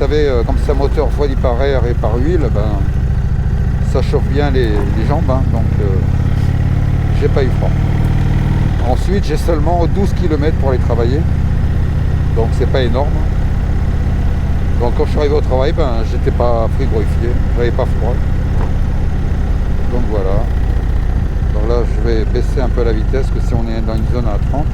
savez, comme c'est un moteur refroidi par air et par huile, ben, ça chauffe bien les jambes, hein, donc j'ai pas eu froid. Ensuite, j'ai seulement 12 km pour aller travailler, donc c'est pas énorme. Donc quand je suis arrivé au travail, ben, j'étais pas frigorifié, j'avais pas froid. Donc voilà. Donc là, je vais baisser un peu la vitesse, que si on est dans une zone à 30.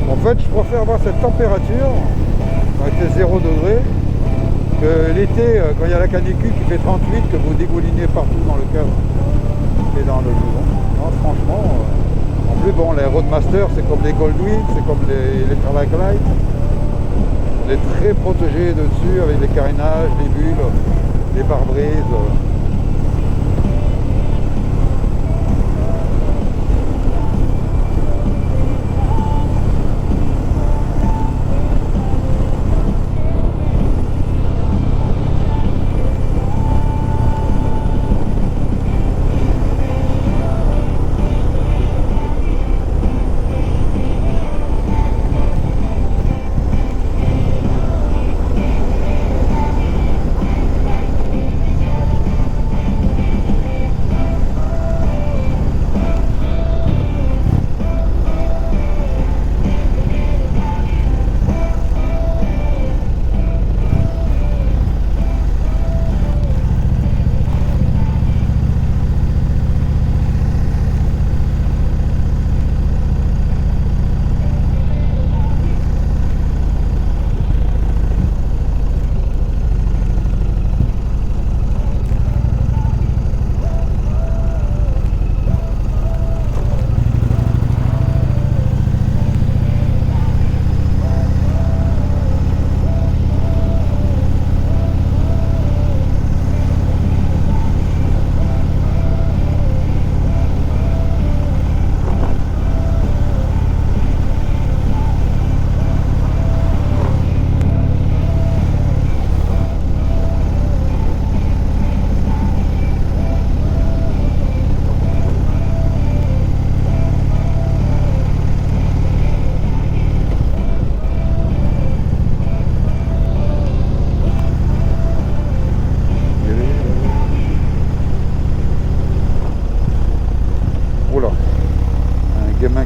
En fait, je préfère avoir cette température, avec les 0 degrés, que l'été, quand il y a la canicule qui fait 38, que vous dégoulinez partout dans le cadre et dans le maison. Non, franchement, en plus, bon, les Roadmaster, c'est comme les Goldwing, c'est comme les Trailglide. On est très protégé dessus avec les carénages, les bulles, les pare-brises.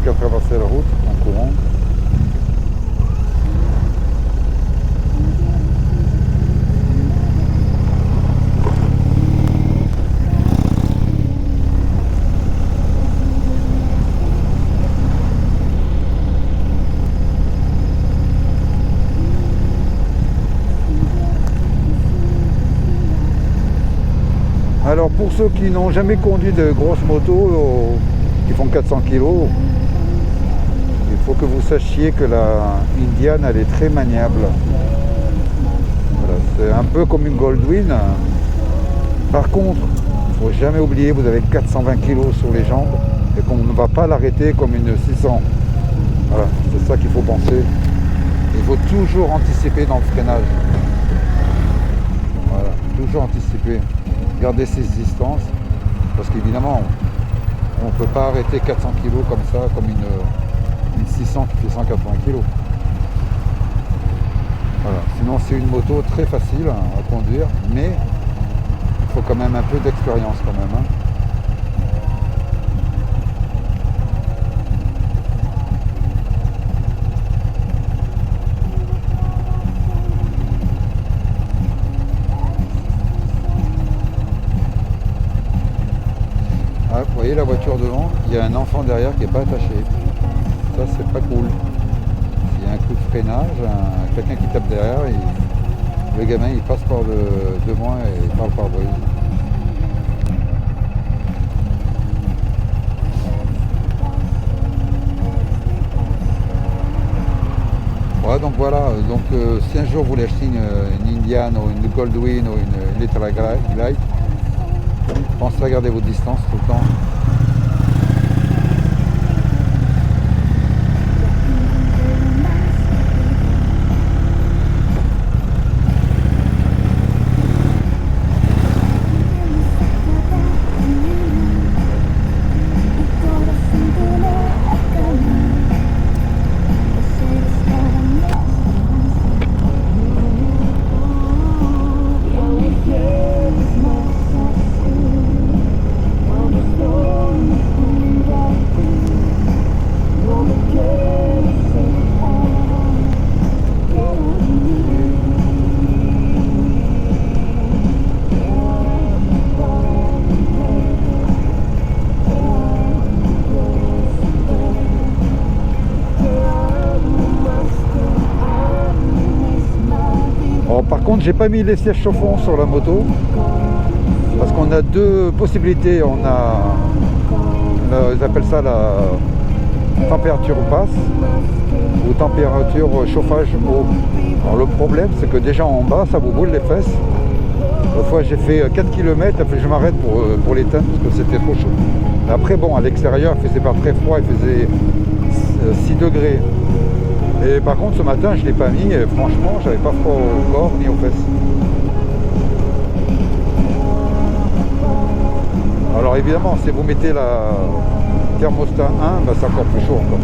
Qui a traversé la route en courant. Alors pour ceux qui n'ont jamais conduit de grosses motos qui font 400 kg, il faut que vous sachiez que la Indian elle est très maniable. Voilà. C'est un peu comme une Goldwing. Par contre, il ne faut jamais oublier, vous avez 420 kg sur les jambes et qu'on ne va pas l'arrêter comme une 600. Voilà, c'est ça qu'il faut penser. Il faut toujours anticiper dans le freinage. Voilà, toujours anticiper. Garder ses distances. Parce qu'évidemment, on ne peut pas arrêter 400 kg comme ça, comme une 600 qui fait 180 kg. Voilà. Sinon, c'est une moto très facile à conduire, mais il faut quand même un peu d'expérience quand même. Hein. Ah, vous voyez la voiture devant, il y a un enfant derrière qui n'est pas attaché. Ça, c'est pas cool. Il y a un coup de freinage, quelqu'un qui tape derrière, le gamin il passe par de moi et parle par brise. Ouais, donc voilà, donc si un jour vous voulez acheter une Indian ou une Goldwing ou une Little Glide, pensez à garder vos distances tout le temps. Par contre, j'ai pas mis les sièges chauffants sur la moto parce qu'on a deux possibilités. On a, ils appellent ça la température basse ou température chauffage haut. Alors le problème, c'est que déjà en bas, ça vous brûle les fesses. L'autre fois, j'ai fait 4 km, après je m'arrête pour l'éteindre parce que c'était trop chaud. Après, bon, à l'extérieur, il faisait pas très froid, il faisait 6 degrés. Et par contre ce matin je ne l'ai pas mis et franchement j'avais pas froid au corps ni aux fesses. Alors évidemment si vous mettez la thermostat 1, bah, c'est encore plus chaud encore.